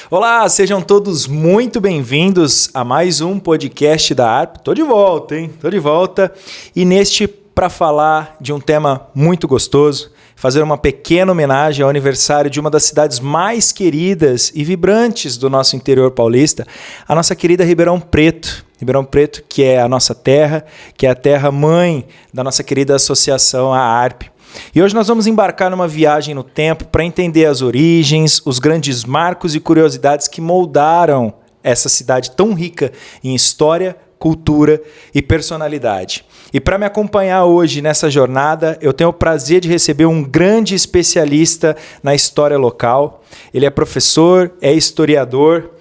Olá, sejam todos muito bem-vindos a mais um podcast da ARP. Tô de volta, hein? Tô de volta. E neste, para falar de um tema muito gostoso, fazer uma pequena homenagem ao aniversário de uma das cidades mais queridas e vibrantes do nosso interior paulista, a nossa querida Ribeirão Preto. Ribeirão Preto, que é a nossa terra, que é a terra mãe da nossa querida associação, a ARP. E hoje nós vamos embarcar numa viagem no tempo para entender as origens, os grandes marcos e curiosidades que moldaram essa cidade tão rica em história, cultura e personalidade. E para me acompanhar hoje nessa jornada, eu tenho o prazer de receber um grande especialista na história local. Ele é professor, é historiador,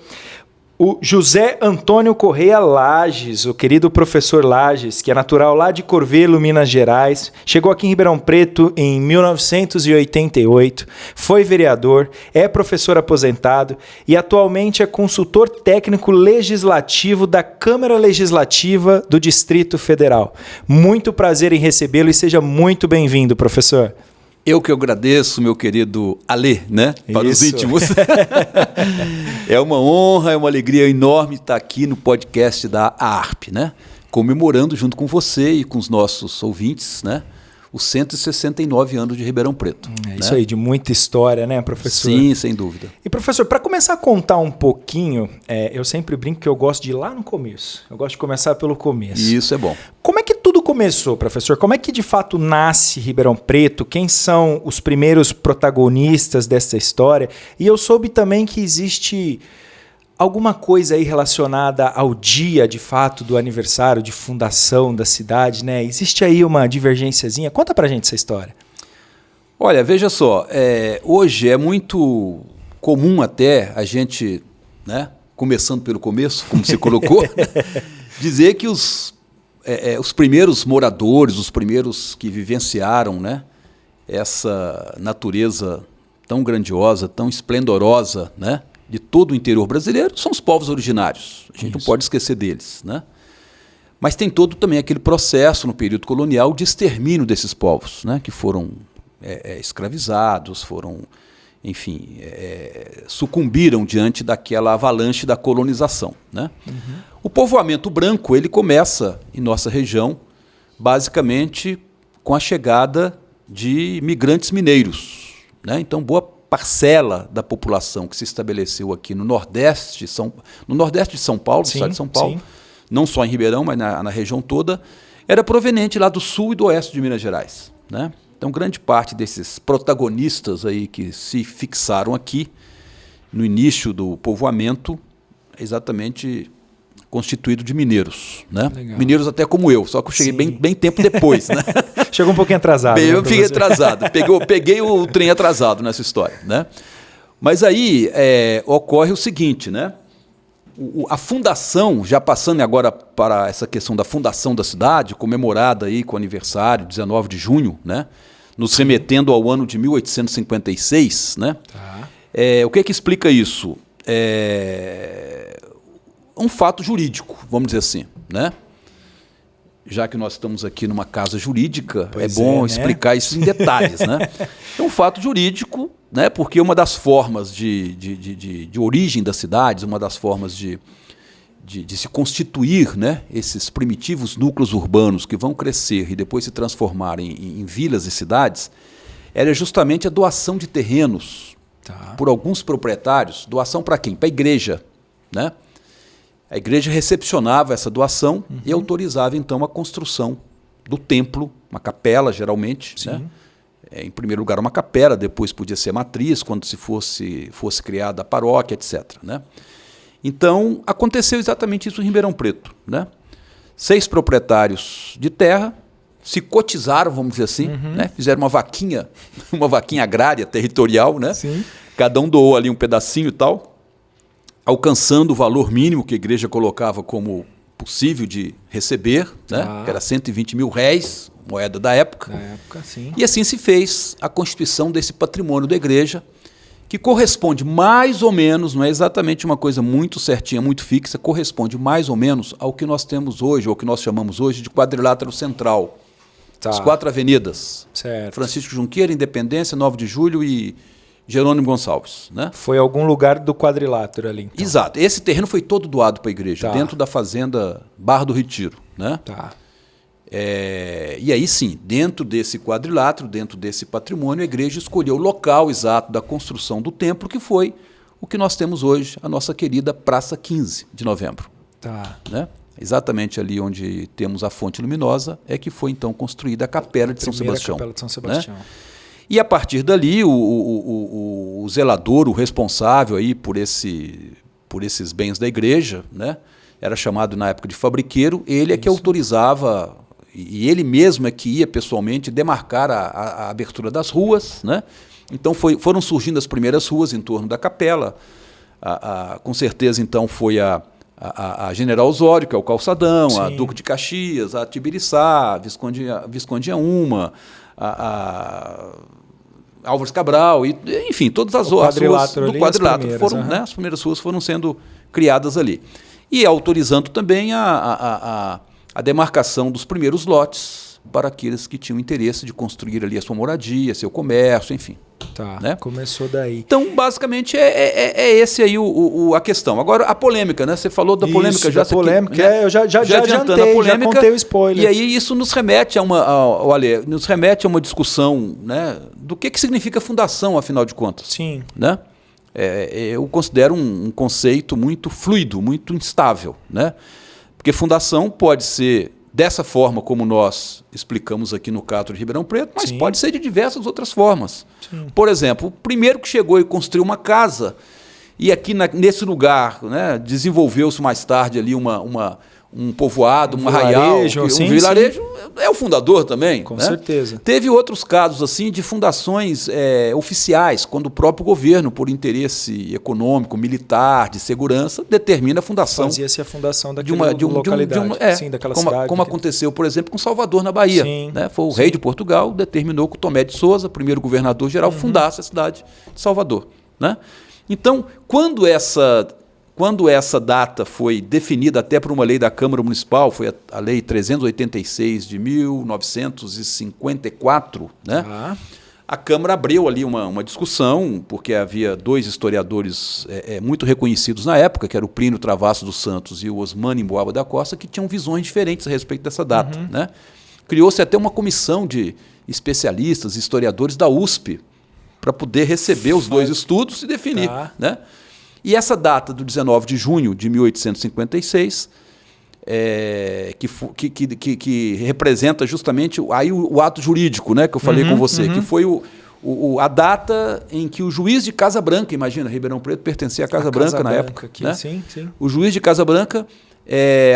o José Antônio Correia Lages, o querido professor Lages, que é natural lá de Corvelo, Minas Gerais, chegou aqui em Ribeirão Preto em 1988, foi vereador, é professor aposentado e atualmente é consultor técnico legislativo da Câmara Legislativa do Distrito Federal. Muito prazer em recebê-lo e seja muito bem-vindo, professor. Eu que agradeço, meu querido Alê, né? Para os íntimos. É uma honra, é uma alegria enorme estar aqui no podcast da ARP, né? Comemorando junto com você e com os nossos ouvintes, né? Os 169 anos de Ribeirão Preto. Isso aí, de muita história, né, professor? Sim, sem dúvida. E, professor, para começar a contar um pouquinho, eu sempre brinco que eu gosto de ir lá no começo. Eu gosto de começar pelo começo. Isso é bom. Como é que tudo começou, professor? Como é que de fato nasce Ribeirão Preto? Quem são os primeiros protagonistas dessa história? E eu soube também que existe alguma coisa aí relacionada ao dia, de fato, do aniversário de fundação da cidade, né? Existe aí uma divergênciazinha? Conta pra gente essa história. Olha, veja só, hoje é muito comum até a gente, né, começando pelo começo, como você colocou, dizer que os primeiros moradores, os primeiros que vivenciaram, né, essa natureza tão grandiosa, tão esplendorosa, né, de todo o interior brasileiro, são os povos originários. A gente não pode esquecer deles, né? Mas tem todo também aquele processo no período colonial de extermínio desses povos, né, que foram escravizados, foram, enfim, sucumbiram diante daquela avalanche da colonização, né? O povoamento branco, ele começa em nossa região basicamente com a chegada de imigrantes mineiros, né? Então, boa parcela da população que se estabeleceu aqui no Nordeste de São Paulo, no estado de São Paulo, não só em Ribeirão, mas na região toda, era proveniente lá do sul e do oeste de Minas Gerais, né? Então, grande parte desses protagonistas aí que se fixaram aqui no início do povoamento é exatamente constituído de mineiros, né? Mineiros até como eu, só que eu cheguei bem tempo depois, né? Chegou um pouquinho atrasado. Eu fiquei atrasado, peguei o trem atrasado nessa história, né? Mas aí ocorre o seguinte, né? A fundação, já passando agora para essa questão da fundação da cidade, comemorada aí com o aniversário, 19 de junho, né? Nos remetendo ao ano de 1856, né? Tá. O que explica isso? Um fato jurídico, vamos dizer assim, né? Já que nós estamos aqui numa casa jurídica, bom explicar isso em detalhes, né? É um fato jurídico, né? Porque uma das formas de origem das cidades, uma das formas de se constituir, né, esses primitivos núcleos urbanos que vão crescer e depois se transformarem em vilas e cidades, era justamente a doação de terrenos por alguns proprietários. Doação para quem? Para a igreja, né? A igreja recepcionava essa doação e autorizava, então, a construção do templo, uma capela, geralmente. Né? Em primeiro lugar, uma capela, depois podia ser matriz, quando se fosse criada a paróquia, etc. Né? Então, aconteceu exatamente isso em Ribeirão Preto. Né? 6 proprietários de terra se cotizaram, vamos dizer assim, né? Fizeram uma vaquinha agrária, territorial, né? Cada um doou ali um pedacinho e tal, alcançando o valor mínimo que a igreja colocava como possível de receber, né? Que era 120 mil réis, moeda da época. E assim se fez a constituição desse patrimônio da igreja, que corresponde mais ou menos, não é exatamente uma coisa muito certinha, muito fixa, corresponde mais ou menos ao que nós temos hoje, ou ao que nós chamamos hoje de quadrilátero central. As 4 avenidas. Francisco Junqueira, Independência, 9 de Julho e Jerônimo Gonçalves, né? Foi algum lugar do quadrilátero ali, então. Exato. Esse terreno foi todo doado para a igreja, dentro da fazenda Barra do Retiro, né? Tá. E aí sim, dentro desse quadrilátero, dentro desse patrimônio, a igreja escolheu o local exato da construção do templo, que foi o que nós temos hoje, a nossa querida Praça 15 de Novembro. Tá. Né? Exatamente ali onde temos a fonte luminosa, é que foi então construída a Capela de São Sebastião. Capela de São Sebastião. Né? E a partir dali, o zelador, o responsável aí por esses bens da igreja, né? Era chamado na época de fabriqueiro, ele é que autorizava, e ele mesmo é que ia pessoalmente demarcar a abertura das ruas, né? Então foram surgindo as primeiras ruas em torno da capela. Com certeza, então, foi a General Osório, que é o Calçadão, sim, a Duque de Caxias, a Tibiriçá, Visconde Uma, a Álvares Cabral, enfim, todas as ruas do quadrilátero foram, né, as primeiras ruas foram sendo criadas ali. E autorizando também a demarcação dos primeiros lotes para aqueles que tinham interesse de construir ali a sua moradia, seu comércio, enfim. Tá, né? Começou daí. Então, basicamente, é esse aí a questão. Agora, a polêmica, né? Você falou da polêmica já. Polêmica, né? Eu já adiantei, a polêmica, já contei o spoiler. E aí isso nos remete a uma discussão, né, do que significa fundação, afinal de contas. Sim. Né? Eu considero um conceito muito fluido, muito instável, né? Porque fundação pode ser dessa forma como nós explicamos aqui no caso de Ribeirão Preto, mas sim, pode ser de diversas outras formas. Sim. Por exemplo, o primeiro que chegou e construiu uma casa, e aqui nesse lugar, né, desenvolveu-se mais tarde ali um povoado, um arraial, um vilarejo, é o fundador também. Com né? certeza. Teve outros casos assim de fundações oficiais, quando o próprio governo, por interesse econômico, militar, de segurança, determina a fundação. Fazia-se a fundação daquela localidade, sim, daquela cidade. Como aconteceu, por exemplo, com Salvador, na Bahia. Né? Foi o rei de Portugal, determinou que o Tomé de Souza, primeiro governador-geral, fundasse a cidade de Salvador. Né? Então, quando essa data foi definida até por uma lei da Câmara Municipal, foi a Lei 386 de 1954, né? A Câmara abriu ali uma discussão, porque havia dois historiadores muito reconhecidos na época, que era o Plínio Travassos dos Santos e o Osmani Mboaba da Costa, que tinham visões diferentes a respeito dessa data. Né? Criou-se até uma comissão de especialistas, historiadores da USP, para poder receber os dois estudos e definir. Né? E essa data do 19 de junho de 1856, que representa justamente aí o ato jurídico, né, que eu falei com você, que foi a data em que o juiz de Casa Branca, imagina, Ribeirão Preto pertencia à Casa Branca na época. Aqui, né? Sim, sim. O juiz de Casa Branca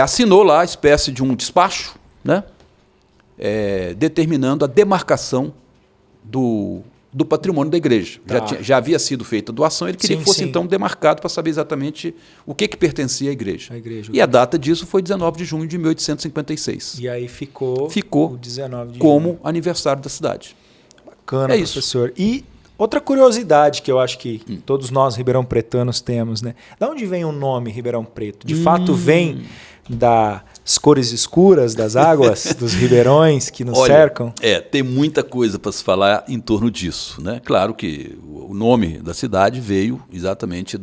assinou lá a espécie de um despacho, né, determinando a demarcação do patrimônio da igreja. Já havia sido feita a doação, ele queria que fosse então demarcado para saber exatamente o que pertencia à igreja. E a data disso foi 19 de junho de 1856. E aí ficou o 19 de como junho. Aniversário da cidade. Bacana, professor. E outra curiosidade que eu acho que todos nós ribeirão-pretanos temos, né? Da onde vem o nome Ribeirão Preto? De fato vem das cores escuras das águas, dos ribeirões que nos cercam? Tem muita coisa para se falar em torno disso. Né? Claro que o nome da cidade veio exatamente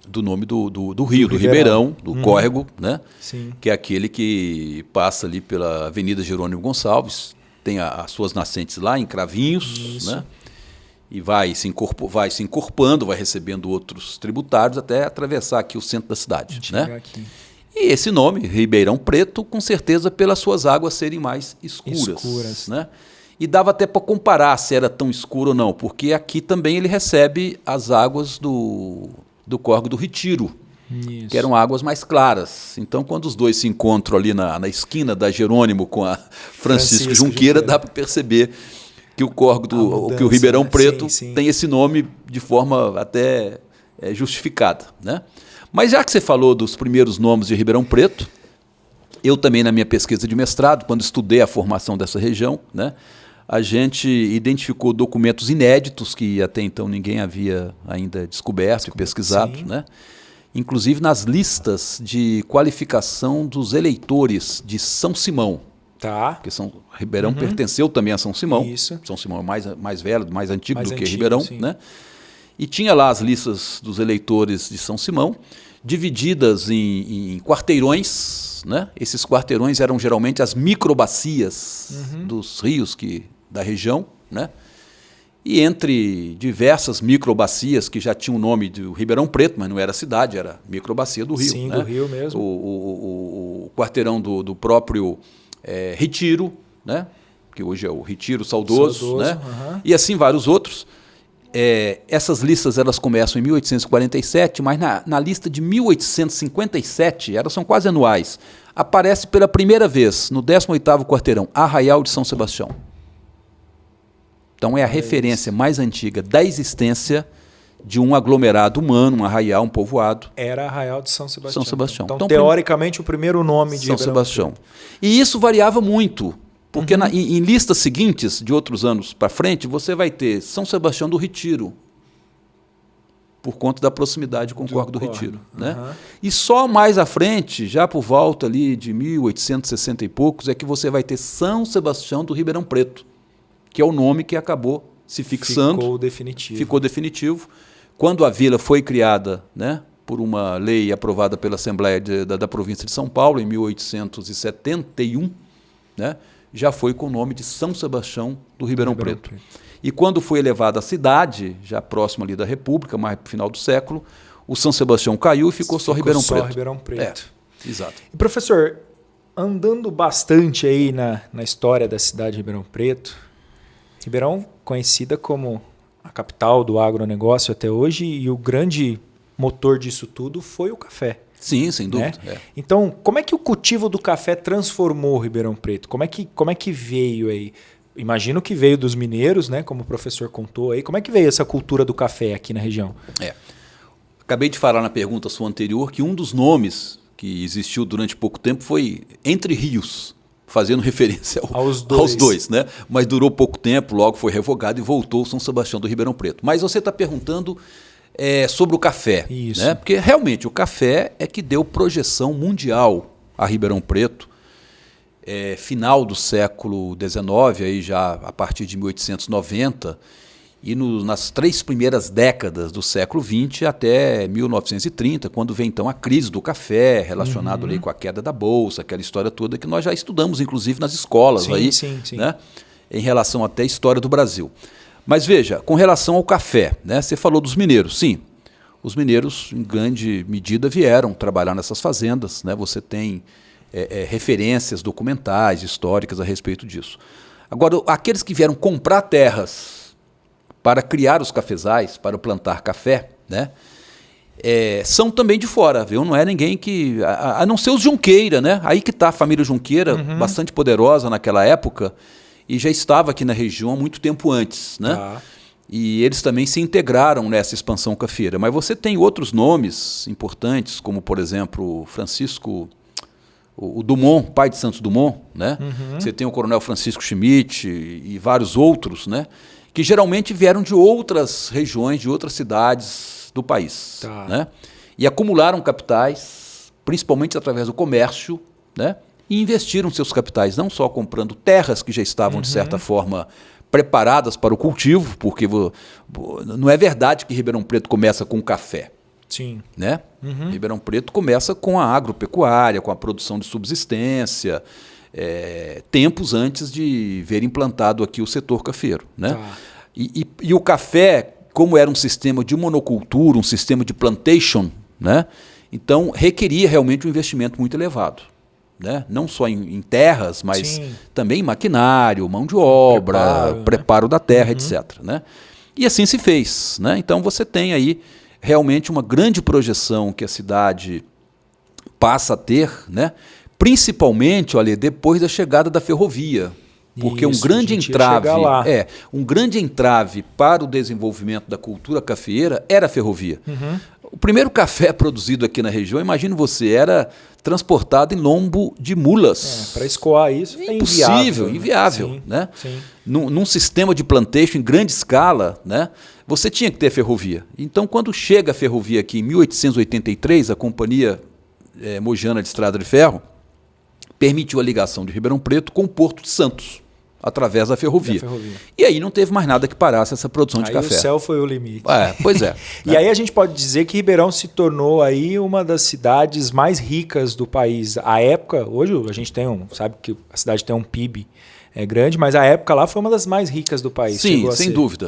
do nome do rio, do Ribeirão, do córrego, né? Sim. Que é aquele que passa ali pela Avenida Jerônimo Gonçalves, tem as suas nascentes lá em Cravinhos, né? E vai se encorpando, vai recebendo outros tributários até atravessar aqui o centro da cidade. Né? Aqui. E esse nome, Ribeirão Preto, com certeza pelas suas águas serem mais escuras. Né? E dava até para comparar se era tão escuro ou não, porque aqui também ele recebe as águas do córrego do Retiro, que eram águas mais claras. Então, quando os dois se encontram ali na esquina da Jerônimo com a Francisco Junqueira, dá para perceber que o córrego que o Ribeirão Preto tem esse nome de forma até justificada. Né? Mas já que você falou dos primeiros nomes de Ribeirão Preto, eu também na minha pesquisa de mestrado, quando estudei a formação dessa região, né, a gente identificou documentos inéditos que até então ninguém havia ainda descoberto e pesquisado, né? Inclusive nas listas de qualificação dos eleitores de São Simão. Porque Ribeirão pertenceu também a São Simão. Isso. São Simão é mais velho, mais antigo do que Ribeirão. Né? e tinha lá as listas dos eleitores de São Simão, divididas em quarteirões, né? Esses quarteirões eram geralmente as microbacias dos rios da região, né? E entre diversas microbacias que já tinham o nome do Ribeirão Preto, mas não era cidade, era microbacia do Rio. Sim, né? Do Rio mesmo. O quarteirão do próprio Retiro, né? Que hoje é o Retiro Saudoso, né? E assim vários outros. Essas listas elas começam em 1847, mas na lista de 1857, elas são quase anuais, aparece pela primeira vez, no 18º quarteirão, Arraial de São Sebastião. Então é a referência mais antiga da existência de um aglomerado humano, um arraial, um povoado. Era Arraial de São Sebastião. São Sebastião. Então teoricamente, o primeiro nome de São Sebastião. E isso variava muito. Porque em listas seguintes, de outros anos para frente, você vai ter São Sebastião do Retiro, por conta da proximidade com o Córrego do Retiro. Né? E só mais à frente, já por volta ali de 1860 e poucos, é que você vai ter São Sebastião do Ribeirão Preto, que é o nome que acabou se fixando. Ficou definitivo. Quando a vila foi criada, né, por uma lei aprovada pela Assembleia da província de São Paulo, em 1871, né, já foi com o nome de São Sebastião do Ribeirão Preto. E quando foi elevada à cidade, já próximo ali da República, mais para o final do século, o São Sebastião caiu e ficou só Ribeirão Preto. Exato. E professor, andando bastante aí na história da cidade de Ribeirão Preto, Ribeirão conhecida como a capital do agronegócio até hoje, e o grande motor disso tudo foi o café. Sim, sem dúvida. Né? Então, como é que o cultivo do café transformou Ribeirão Preto? Como é que veio aí? Imagino que veio dos mineiros, né? Como o professor contou aí. Como é que veio essa cultura do café aqui na região? Acabei de falar na pergunta sua anterior que um dos nomes que existiu durante pouco tempo foi Entre Rios, fazendo referência aos dois, né? Mas durou pouco tempo, logo foi revogado e voltou São Sebastião do Ribeirão Preto. Mas você está perguntando sobre o café. Isso. Né? Porque realmente o café é que deu projeção mundial a Ribeirão Preto. Final do século XIX, aí já a partir de 1890, e nas 3 primeiras décadas do século XX até 1930, quando vem então a crise do café, relacionado ali com a queda da bolsa, aquela história toda que nós já estudamos, inclusive nas escolas, sim. Né? Em relação até à história do Brasil. Mas veja, com relação ao café, né? Você falou dos mineiros. Sim, os mineiros, em grande medida, vieram trabalhar nessas fazendas. Né? Você tem referências documentais, históricas a respeito disso. Agora, aqueles que vieram comprar terras para criar os cafezais, para plantar café, né? São também de fora, viu? Não é ninguém que... A não ser os Junqueira, né? Aí que está a família Junqueira, bastante poderosa naquela época, e já estava aqui na região há muito tempo antes, né? E eles também se integraram nessa expansão cafeira. Mas você tem outros nomes importantes, como, por exemplo, Francisco, o Dumont, pai de Santos Dumont, né? Você tem o Coronel Francisco Schmidt e vários outros, né? Que geralmente vieram de outras regiões, de outras cidades do país. Né? E acumularam capitais, principalmente através do comércio, né? E investiram seus capitais, não só comprando terras que já estavam, de certa forma, preparadas para o cultivo, porque não é verdade que Ribeirão Preto começa com café. Sim. Né? Ribeirão Preto começa com a agropecuária, com a produção de subsistência, tempos antes de ver implantado aqui o setor cafeiro. Né? E o café, como era um sistema de monocultura, um sistema de plantation, né? Então requeria realmente um investimento muito elevado. Né? Não só em terras, mas também em maquinário, mão de obra, preparo da terra, etc. Né? E assim se fez. Né? Então você tem aí realmente uma grande projeção que a cidade passa a ter, né? Principalmente, olha, depois da chegada da ferrovia. Porque um grande entrave para o desenvolvimento da cultura cafeeira era a ferrovia. O primeiro café produzido aqui na região, imagino você, era transportado em lombo de mulas. Para escoar isso é inviável. Né? Num sistema de plantation em grande escala, né, você tinha que ter ferrovia. Então, quando chega a ferrovia aqui em 1883, a Companhia Mojana de Estrada de Ferro permitiu a ligação de Ribeirão Preto com o Porto de Santos. através da ferrovia. E aí não teve mais nada que parasse essa produção de café. O céu foi o limite. Pois é. E aí a gente pode dizer que Ribeirão se tornou aí uma das cidades mais ricas do país. À época, hoje a gente sabe que a cidade tem um PIB grande, mas a época lá foi uma das mais ricas do país. Sim,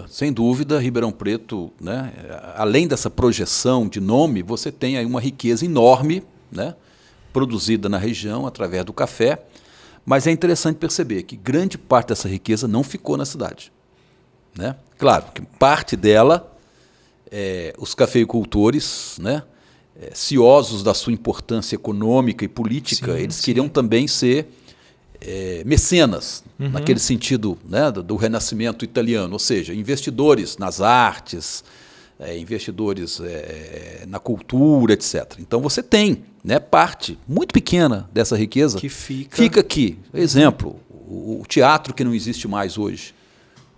sem dúvida, Ribeirão Preto, né, além dessa projeção de nome, você tem aí uma riqueza enorme, né, produzida na região através do café, mas é interessante perceber que grande parte dessa riqueza não ficou na cidade, né? Claro que parte dela, os cafeicultores, né, ciosos da sua importância econômica e política, eles queriam também ser mecenas, naquele sentido, né, do renascimento italiano, ou seja, investidores nas artes, investidores na cultura, etc. Então você tem, né, parte muito pequena dessa riqueza que fica aqui. Exemplo, o teatro que não existe mais hoje,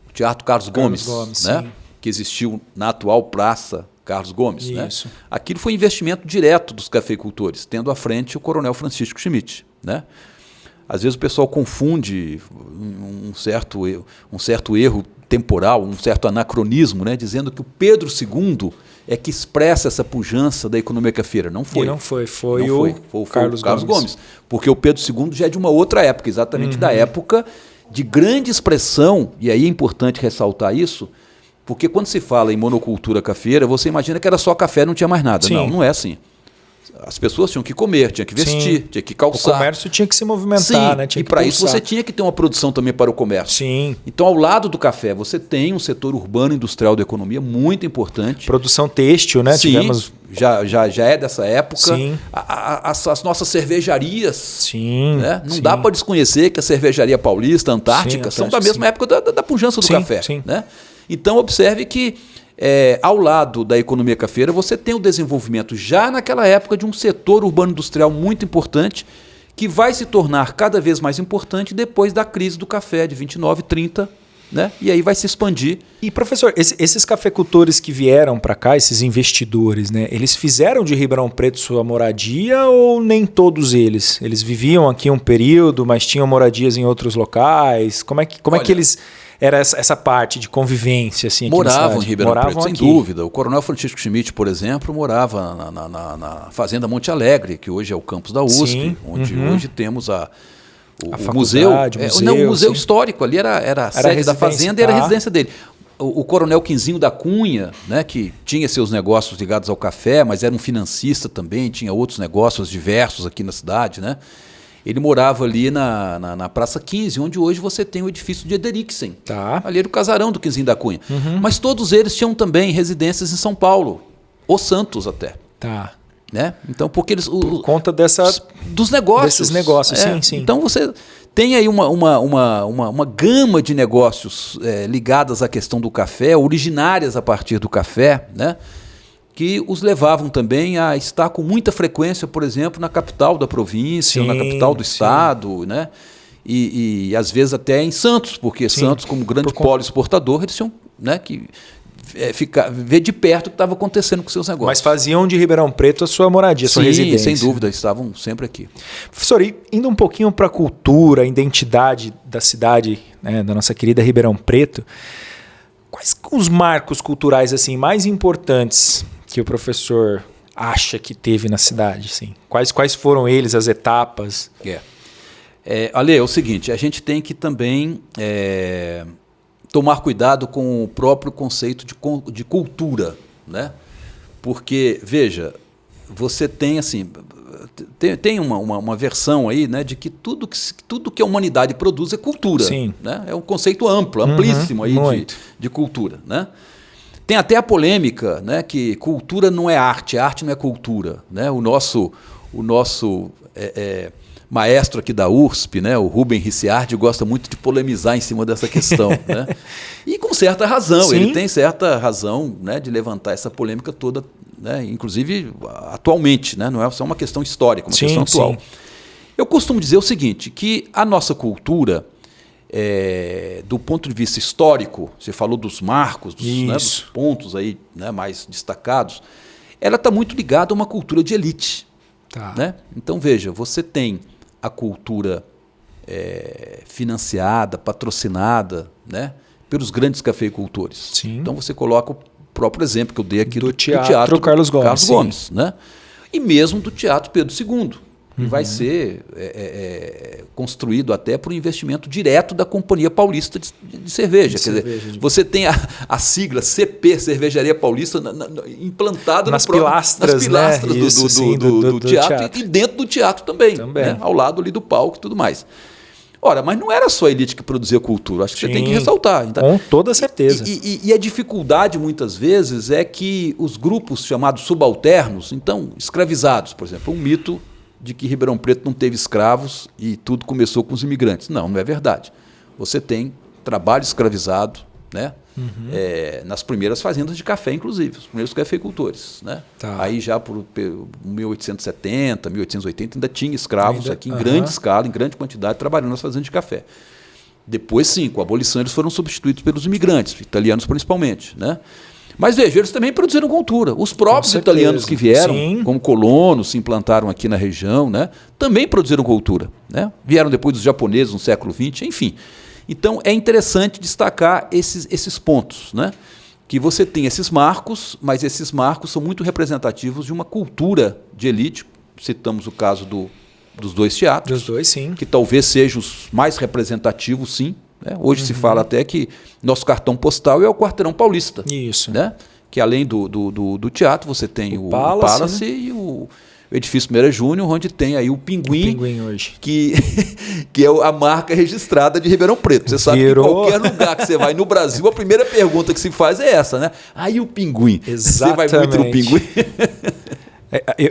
o Teatro Carlos Gomes, né, que existiu na atual Praça Carlos Gomes. Né? Aquilo foi investimento direto dos cafeicultores, tendo à frente o Coronel Francisco Schmidt, né? Às vezes o pessoal confunde um certo erro temporal, um certo anacronismo, né, dizendo que o Pedro II é que expressa essa pujança da economia cafeira. Não foi. Foi o Carlos Gomes. Porque o Pedro II já é de uma outra época, exatamente da época de grande expressão, e aí é importante ressaltar isso, porque quando se fala em monocultura cafeira, você imagina que era só café, não tinha mais nada. Sim. Não é assim. As pessoas tinham que comer, tinham que vestir, tinha que calçar. O comércio tinha que se movimentar, né? E para isso você tinha que ter uma produção também para o comércio. Sim. Então, ao lado do café, você tem um setor urbano industrial da economia muito importante. Produção têxtil, né? Sim, já é dessa época. Sim. As nossas cervejarias. Sim. Né? Não dá para desconhecer que a Cervejaria Paulista, Antártica, são da mesma época da pujança do café. Sim. Né? Então, observe que ao lado da economia cafeira, você tem o desenvolvimento já naquela época de um setor urbano industrial muito importante que vai se tornar cada vez mais importante depois da crise do café de 29, 30, né? E aí vai se expandir. E, professor, esses cafeicultores que vieram para cá, esses investidores, né, eles fizeram de Ribeirão Preto sua moradia ou nem todos eles? Eles viviam aqui um período, mas tinham moradias em outros locais? Como é que eles... Era essa parte de convivência assim, moravam em Ribeirão Preto, sem dúvida. O Coronel Francisco Schmidt, por exemplo, morava na Fazenda Monte Alegre, que hoje é o campus da USP, onde hoje temos o museu. O museu histórico, ali era a sede da fazenda e era a residência dele. O Coronel Quinzinho da Cunha, né, que tinha seus negócios ligados ao café, mas era um financista também, tinha outros negócios diversos aqui na cidade, né? Ele morava ali na Praça 15, onde hoje você tem o edifício de Ederiksen. Tá. Ali era o casarão do Quinzinho da Cunha. Mas todos eles tinham também residências em São Paulo, ou Santos até. Tá. Né? Então, porque eles... Por conta dos negócios. Desses negócios, sim. Então, você tem aí uma gama de negócios ligadas à questão do café, originárias a partir do café, né? Que os levavam também a estar com muita frequência, por exemplo, na capital da província, na capital do estado, né? E às vezes até em Santos, porque Santos, como grande polo exportador, eles tinham, né, que ver de perto o que estava acontecendo com seus negócios. Mas faziam de Ribeirão Preto a sua moradia, a sua residência. Sem dúvida, estavam sempre aqui. Professor, indo um pouquinho para a cultura, a identidade da cidade, né, da nossa querida Ribeirão Preto, quais os marcos culturais assim mais importantes que o professor acha que teve na cidade? Assim? Quais foram eles, as etapas? Ale, é o seguinte, a gente tem que também tomar cuidado com o próprio conceito de cultura, né? Porque, veja, você tem assim, tem uma versão aí, né, de que tudo que a humanidade produz é cultura. Sim. Né? É um conceito amplo, amplíssimo aí de cultura, né? Tem até a polêmica, né, que cultura não é arte não é cultura. Né? O nosso maestro aqui da USP, né, o Rubem Ricciardi, gosta muito de polemizar em cima dessa questão. Né? E com certa razão, Sim. Ele tem certa razão, né, de levantar essa polêmica toda, né, inclusive atualmente, né, não é só uma questão histórica, uma questão atual. Sim. Eu costumo dizer o seguinte, que a nossa cultura... do ponto de vista histórico, você falou dos marcos, dos pontos aí, né, mais destacados, ela está muito ligada a uma cultura de elite. Tá. Né? Então, veja, você tem a cultura financiada, patrocinada, né, pelos grandes cafeicultores. Sim. Então você coloca o próprio exemplo que eu dei aqui do teatro Carlos Gomes. Carlos Gomes, né? E mesmo do Teatro Pedro II. Que vai ser construído até por um investimento direto da Companhia Paulista de Cerveja. Quer dizer, você tem a sigla CP, Cervejaria Paulista, implantada nas pilastras do teatro e dentro do teatro também. Né? Ao lado ali do palco e tudo mais. Ora, mas não era só a elite que produzia cultura, acho que você tem que ressaltar. Então, com toda certeza. E a dificuldade, muitas vezes, é que os grupos chamados subalternos, então, escravizados, por exemplo, um mito de que Ribeirão Preto não teve escravos e tudo começou com os imigrantes. Não, não é verdade. Você tem trabalho escravizado, né? Nas primeiras fazendas de café, inclusive, os primeiros cafeicultores. Né? Tá. Aí já por 1870, 1880, ainda tinha escravos aqui em grande escala, em grande quantidade, trabalhando nas fazendas de café. Depois, sim, com a abolição, eles foram substituídos pelos imigrantes, italianos principalmente. Né? Mas veja, eles também produziram cultura. Os próprios italianos que vieram, como colonos, se implantaram aqui na região, né, também produziram cultura. Né? Vieram depois dos japoneses no século XX, enfim. Então, é interessante destacar esses pontos. Né? Que você tem esses marcos, mas esses marcos são muito representativos de uma cultura de elite. Citamos o caso dos dois teatros. Dos dois, sim. Que talvez sejam os mais representativos, sim. Né? Hoje se fala até que nosso cartão postal é o Quarteirão Paulista. Isso. Né? Que além do teatro, você tem o Palace, né? E o Edifício Meira Júnior, onde tem aí o Pinguim. O Pinguim hoje. Que é a marca registrada de Ribeirão Preto. Você sabe que em qualquer lugar que você vai no Brasil, a primeira pergunta que se faz é essa, né? Aí o Pinguim. Exatamente. Você vai muito no Pinguim?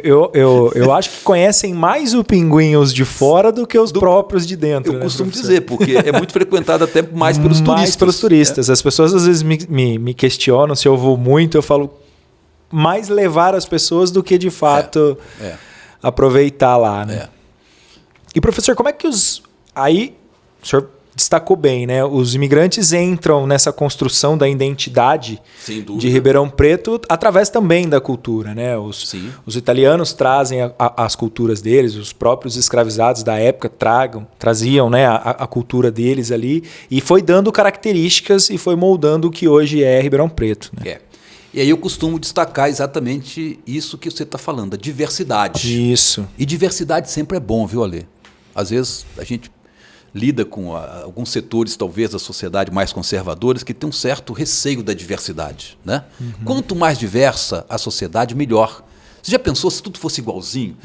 Eu acho que conhecem mais o Pinguim os de fora do que os próprios de dentro. Eu costumo dizer, porque é muito frequentado até mais pelos turistas. Mais pelos turistas. As pessoas às vezes me questionam se eu vou muito, eu falo mais levar as pessoas do que de fato aproveitar lá. Né? E professor, como é que aí o senhor destacou bem, né? Os imigrantes entram nessa construção da identidade de Ribeirão Preto através também da cultura, né? Os italianos trazem as culturas deles, os próprios escravizados da época traziam, né, a cultura deles ali e foi dando características e foi moldando o que hoje é Ribeirão Preto. Né? E aí eu costumo destacar exatamente isso que você está falando, a diversidade. Isso. E diversidade sempre é bom, viu, Alê? Às vezes a gente lida com alguns setores, talvez, da sociedade mais conservadores, que tem um certo receio da diversidade. Né? Quanto mais diversa a sociedade, melhor. Você já pensou se tudo fosse igualzinho?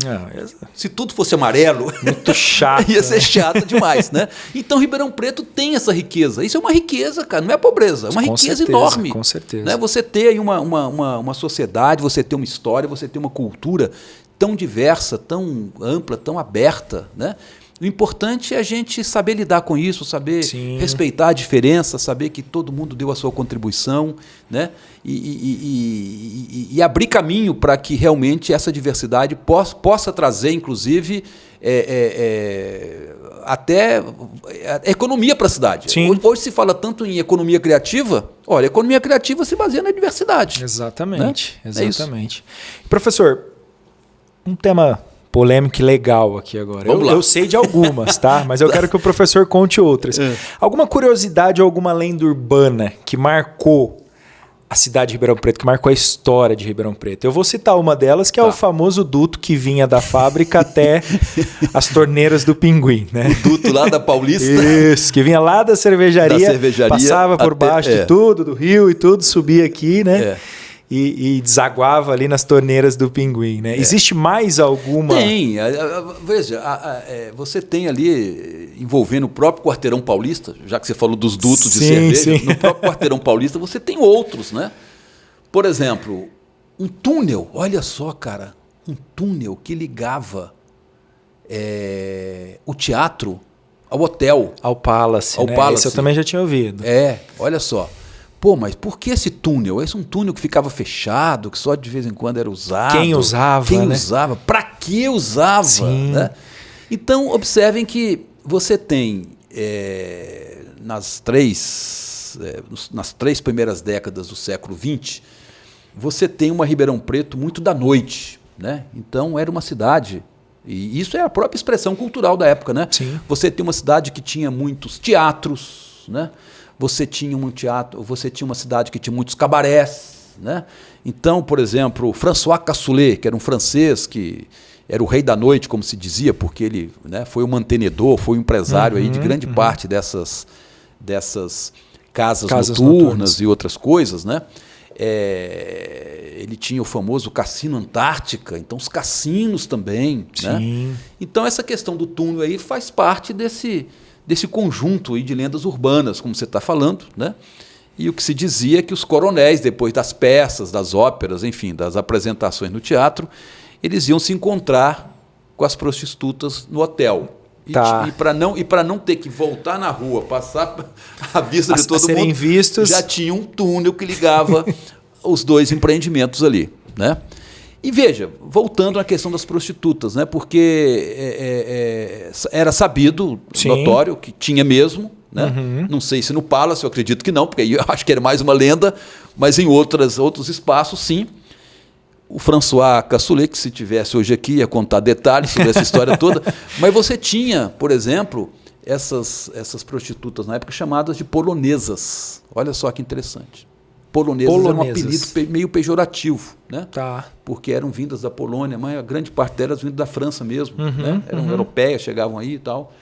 Se tudo fosse amarelo? Muito chato. Ia ser chato demais, né? Então, Ribeirão Preto tem essa riqueza. Isso é uma riqueza, cara, não é pobreza. É uma riqueza enorme. Com certeza. Né? Você ter aí uma sociedade, você ter uma história, você ter uma cultura tão diversa, tão ampla, tão aberta, né? O importante é a gente saber lidar com isso, saber respeitar a diferença, saber que todo mundo deu a sua contribuição, né? E abrir caminho para que realmente essa diversidade possa trazer, inclusive, até economia para a cidade. Hoje se fala tanto em economia criativa. Olha, a economia criativa se baseia na diversidade. Exatamente. Né? Exatamente. Professor, um tema polêmico e legal aqui agora. Eu sei de algumas, tá? Mas eu quero que o professor conte outras. Alguma curiosidade ou alguma lenda urbana que marcou a cidade de Ribeirão Preto, que marcou a história de Ribeirão Preto? Eu vou citar uma delas, que é o famoso duto que vinha da fábrica até as torneiras do Pinguim, né? O duto lá da Paulista? Isso, que vinha lá da cervejaria, passava por baixo de tudo, do rio e tudo, subia aqui, né? E desaguava ali nas torneiras do Pinguim, né? Existe mais alguma? Tem. Veja, você tem ali, envolvendo o próprio Quarteirão Paulista, já que você falou dos dutos de cerveja, no próprio Quarteirão Paulista você tem outros, né? Por exemplo, um túnel, olha só, cara, um túnel que ligava o teatro ao hotel. Ao Palace, ao né? Palace. Esse eu também já tinha ouvido. Olha só. Pô, mas por que esse túnel? Esse é um túnel que ficava fechado, que só de vez em quando era usado. Quem usava, Quem né? usava? Para que usava? Né? Então, observem que você tem, nas três primeiras décadas do século XX, você tem uma Ribeirão Preto muito da noite. Né? Então, era uma cidade E isso é a própria expressão cultural da época, né? Sim. Você tem uma cidade que tinha muitos teatros, né? Você tinha uma cidade que tinha muitos cabarés, né? Então, por exemplo, François Cassoulet, que era um francês que era o rei da noite, como se dizia, porque ele, né, foi um mantenedor, foi um empresário aí de grande parte dessas casas noturnas e outras coisas, né? Ele tinha o famoso Cassino Antártica, então os cassinos também. Sim. Né? Então essa questão do túnel aí faz parte desse conjunto aí de lendas urbanas, como você está falando, né? E o que se dizia é que os coronéis, depois das peças, das óperas, enfim, das apresentações no teatro, eles iam se encontrar com as prostitutas no hotel. Tá. E para não ter que voltar na rua, passar à vista de todo mundo, vistos. já tinha um túnel que ligava os dois empreendimentos ali, né? E veja, voltando à questão das prostitutas, né? Porque era sabido, Sim. notório, que tinha mesmo, né? Não sei se no Palace, eu acredito que não, porque aí eu acho que era mais uma lenda, mas em outros espaços, sim. O François Cassoulet, que se tivesse hoje aqui, ia contar detalhes sobre essa história toda. Mas você tinha, por exemplo, essas prostitutas na época chamadas de polonesas. Olha só que interessante. Polonesas era um apelido meio pejorativo, né? Tá. Porque eram vindas da Polônia, mas a grande parte delas vindas da França mesmo. Né? Eram europeias, chegavam aí e tal.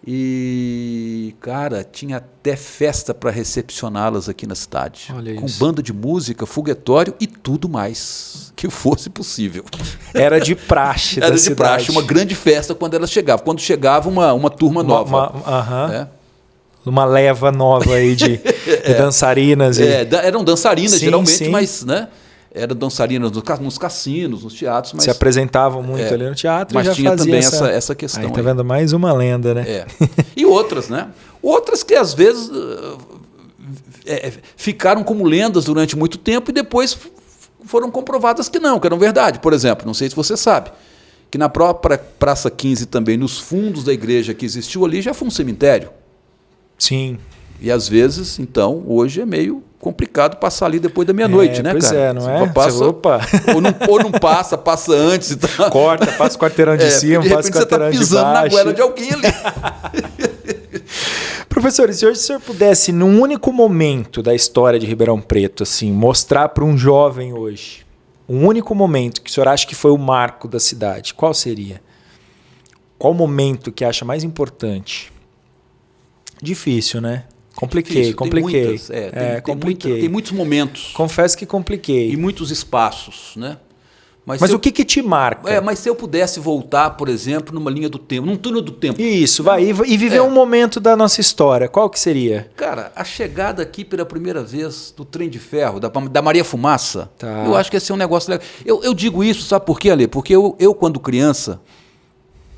E, cara, tinha até festa para recepcioná-las aqui na cidade. Olha com isso. banda de música, foguetório e tudo mais que fosse possível. Era de praxe Era da de cidade. praxe, uma grande festa quando elas chegavam. Quando chegava uma turma nova. Né? Uma leva nova aí de dançarinas. Eram dançarinas, sim, geralmente, sim. Mas... né? Eram dançarinas nos cassinos, nos teatros. Mas, se apresentavam muito ali no teatro. Mas já tinha fazia também essa questão. Aí tá vendo mais uma lenda, né? E outras, né? Outras que às vezes ficaram como lendas durante muito tempo e depois foram comprovadas que eram verdade. Por exemplo, não sei se você sabe, que na própria Praça 15 também, nos fundos da igreja que existiu ali, já foi um cemitério. Sim. E às vezes, então, hoje é meio complicado passar ali depois da meia-noite, né, pois cara? Pois não é? Passa, opa. Ou não passa antes. Então... Corta, passa o quarteirão de cima, passa o quarteirão de baixo. Você está pisando na goela de alguém ali. Professor, e se hoje o senhor pudesse, num único momento da história de Ribeirão Preto, assim, mostrar para um jovem hoje, um único momento que o senhor acha que foi o marco da cidade, qual seria? Qual momento que acha mais importante? Difícil, né? Compliquei. Tem muitos momentos. Confesso que compliquei. E muitos espaços, né? Mas o que te marca? Mas se eu pudesse voltar, por exemplo, numa linha do tempo, num túnel do tempo. Isso, e viver um momento da nossa história. Qual que seria? Cara, a chegada aqui pela primeira vez do trem de ferro, da Maria Fumaça, tá. Eu acho que ia ser um negócio legal. Eu digo isso, sabe por quê, Ale? Porque eu quando criança,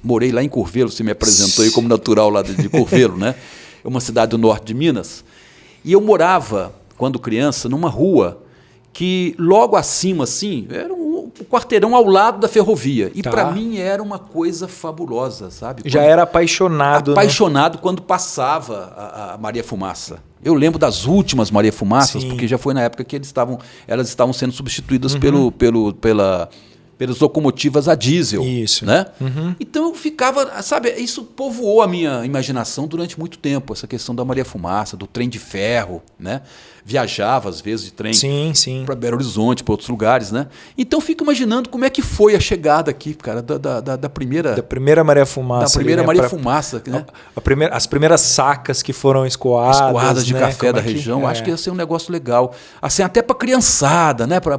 morei lá em Curvelo, você me apresentou aí como natural lá de Curvelo, né? É uma cidade do norte de Minas. E eu morava, quando criança, numa rua que logo acima, assim, era um quarteirão ao lado da ferrovia. E para mim era uma coisa fabulosa, sabe? Já era apaixonado. Apaixonado, né? Quando passava a Maria Fumaça. Eu lembro das últimas Maria Fumaças, porque já foi na época que elas estavam sendo substituídas pelas locomotivas a diesel. Isso. Né? Então eu ficava, sabe, isso povoou a minha imaginação durante muito tempo, essa questão da Maria Fumaça, do trem de ferro, né? Viajava às vezes de trem para Belo Horizonte, para outros lugares, né? Então eu fico imaginando como é que foi a chegada aqui, cara, da primeira... Da primeira Maria Fumaça. Da primeira Maria Fumaça, né? As primeiras sacas que foram escoadas. Escoadas de café da que, região, acho que ia ser um negócio legal. Assim, até para criançada, né? Para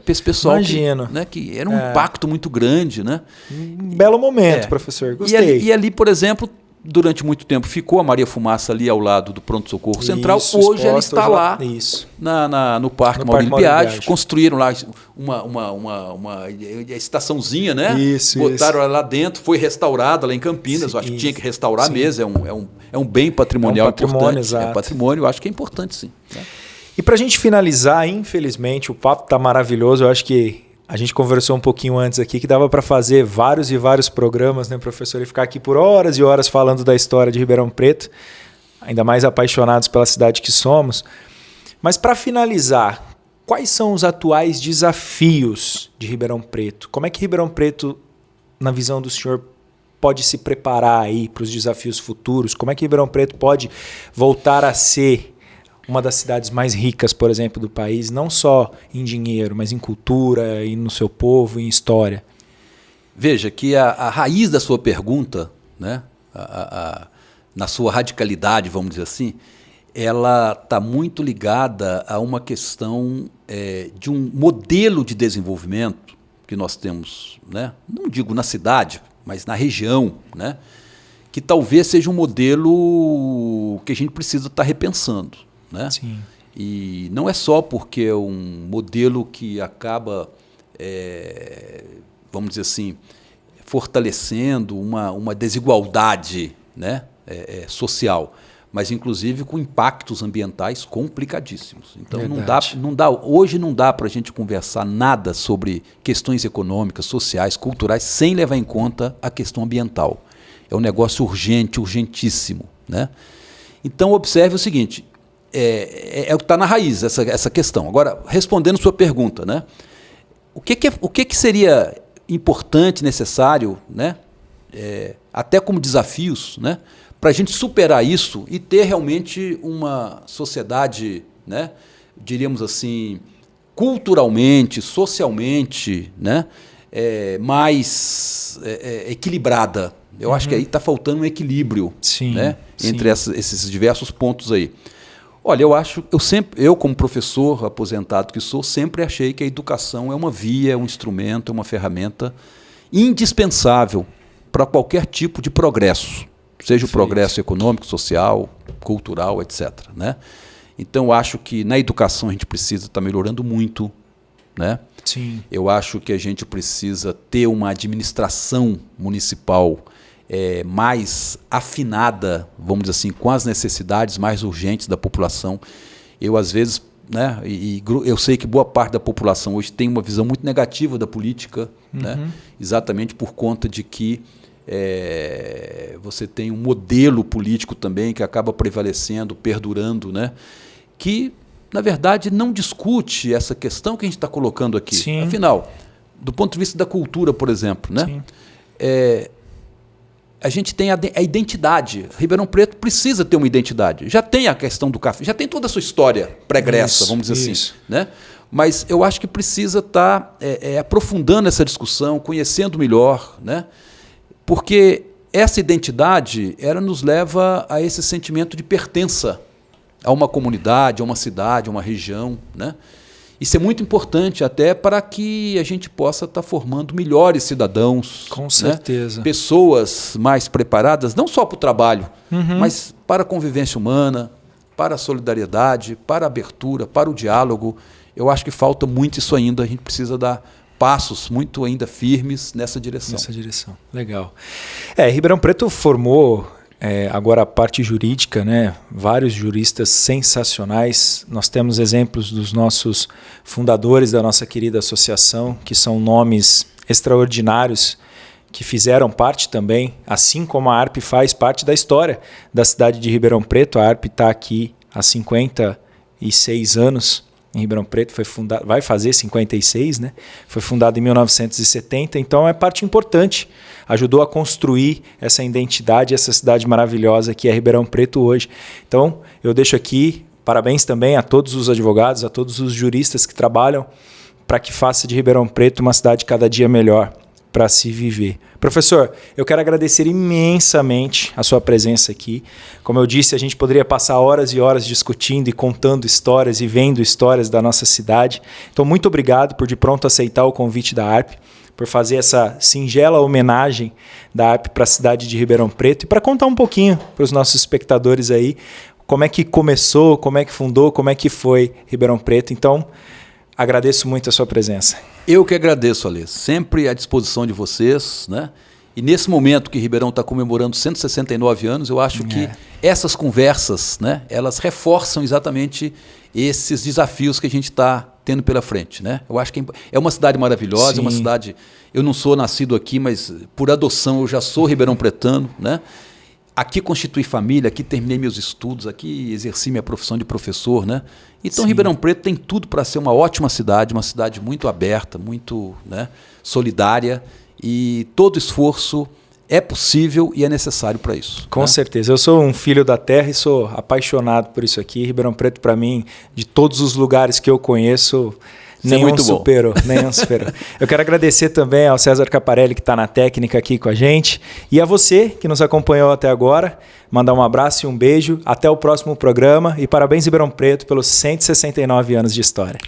esse pessoal que era um impacto muito grande, né? Um belo momento, professor. Gostei. E ali, por exemplo, durante muito tempo ficou a Maria Fumaça ali ao lado do Pronto-Socorro Central. Hoje ela está lá no Parque Maurílio Biagi. Construíram lá uma estaçãozinha, né? Botaram ela lá dentro, foi restaurada lá em Campinas. Eu acho que tinha que restaurar mesmo. É um bem patrimonial importante. Exato. É patrimônio, eu acho que é importante, sim. Né? E para a gente finalizar, infelizmente, o papo está maravilhoso. Eu acho que a gente conversou um pouquinho antes aqui que dava para fazer vários e vários programas, né, professor? E ficar aqui por horas e horas falando da história de Ribeirão Preto, ainda mais apaixonados pela cidade que somos. Mas para finalizar, quais são os atuais desafios de Ribeirão Preto? Como é que Ribeirão Preto, na visão do senhor, pode se preparar aí para os desafios futuros? Como é que Ribeirão Preto pode voltar a ser uma das cidades mais ricas, por exemplo, do país, não só em dinheiro, mas em cultura, e no seu povo, em história? Veja que a raiz da sua pergunta, né, na sua radicalidade, vamos dizer assim, ela está muito ligada a uma questão de um modelo de desenvolvimento que nós temos, né, não digo na cidade, mas na região, né, que talvez seja um modelo que a gente precisa estar repensando. Né? Sim. E não é só porque é um modelo que acaba, vamos dizer assim, fortalecendo uma desigualdade, né, social, mas inclusive com impactos ambientais complicadíssimos. Então hoje não dá para a gente conversar nada sobre questões econômicas, sociais, culturais, sem levar em conta a questão ambiental. É um negócio urgente, urgentíssimo. Né? Então observe o seguinte, o que está na raiz essa questão. Agora, respondendo a sua pergunta, né? O que seria importante, necessário, né? Até como desafios, né? Para a gente superar isso e ter realmente uma sociedade, né? Diríamos assim, culturalmente, socialmente, né? Mais equilibrada. Eu acho que aí está faltando um equilíbrio, sim, né? Sim. Entre esses diversos pontos aí. Olha, eu como professor aposentado que sou, sempre achei que a educação é uma via, é um instrumento, é uma ferramenta indispensável para qualquer tipo de progresso, seja o progresso econômico, social, cultural, etc. Né? Então, eu acho que na educação a gente precisa estar melhorando muito. Né? Sim. Eu acho que a gente precisa ter uma administração municipal mais afinada, vamos dizer assim, com as necessidades mais urgentes da população. Eu, às vezes, né, eu sei que boa parte da população hoje tem uma visão muito negativa da política, né, exatamente por conta de que você tem um modelo político também que acaba prevalecendo, perdurando, né, que, na verdade, não discute essa questão que a gente está colocando aqui. Sim. Afinal, do ponto de vista da cultura, por exemplo, né, a gente tem a identidade. Ribeirão Preto precisa ter uma identidade. Já tem a questão do café, já tem toda a sua história pregressa, vamos dizer assim. Né? Mas eu acho que precisa estar aprofundando essa discussão, conhecendo melhor, né? Porque essa identidade ela nos leva a esse sentimento de pertença a uma comunidade, a uma cidade, a uma região. Né? Isso é muito importante até para que a gente possa estar formando melhores cidadãos. Com certeza. Né? Pessoas mais preparadas, não só para o trabalho, mas para a convivência humana, para a solidariedade, para a abertura, para o diálogo. Eu acho que falta muito isso ainda. A gente precisa dar passos muito ainda firmes nessa direção. Nessa direção. Legal. Ribeirão Preto formou... agora a parte jurídica, né? Vários juristas sensacionais. Nós temos exemplos dos nossos fundadores da nossa querida associação, que são nomes extraordinários, que fizeram parte também, assim como a ARP faz parte da história da cidade de Ribeirão Preto. A ARP está aqui há 56 anos em Ribeirão Preto, vai fazer 56, né? Foi fundada em 1970, então é parte importante. Ajudou a construir essa identidade, essa cidade maravilhosa que é Ribeirão Preto hoje. Então, eu deixo aqui parabéns também a todos os advogados, a todos os juristas que trabalham para que faça de Ribeirão Preto uma cidade cada dia melhor para se viver. Professor, eu quero agradecer imensamente a sua presença aqui. Como eu disse, a gente poderia passar horas e horas discutindo e contando histórias e vendo histórias da nossa cidade. Então, muito obrigado por de pronto aceitar o convite da ARP, por fazer essa singela homenagem da ARP para a cidade de Ribeirão Preto e para contar um pouquinho para os nossos espectadores aí como é que começou, como é que fundou, como é que foi Ribeirão Preto. Então, agradeço muito a sua presença. Eu que agradeço, Alê. Sempre à disposição de vocês, né? E nesse momento que Ribeirão está comemorando 169 anos, eu acho que essas conversas, né, elas reforçam exatamente esses desafios que a gente está tendo pela frente. Né? Eu acho que é uma cidade maravilhosa, é uma cidade... Eu não sou nascido aqui, mas por adoção eu já sou ribeirão pretano. Né? Aqui constituí família, aqui terminei meus estudos, aqui exerci minha profissão de professor. Né? Então, Ribeirão Preto tem tudo para ser uma ótima cidade, uma cidade muito aberta, muito, né, solidária. e todo esforço é possível e é necessário para isso. Com certeza. Eu sou um filho da terra e sou apaixonado por isso aqui. Ribeirão Preto, para mim, de todos os lugares que eu conheço, nenhum superou. Eu quero agradecer também ao César Caparelli, que está na técnica aqui com a gente, e a você que nos acompanhou até agora. Mandar um abraço e um beijo. Até o próximo programa. E parabéns, Ribeirão Preto, pelos 169 anos de história.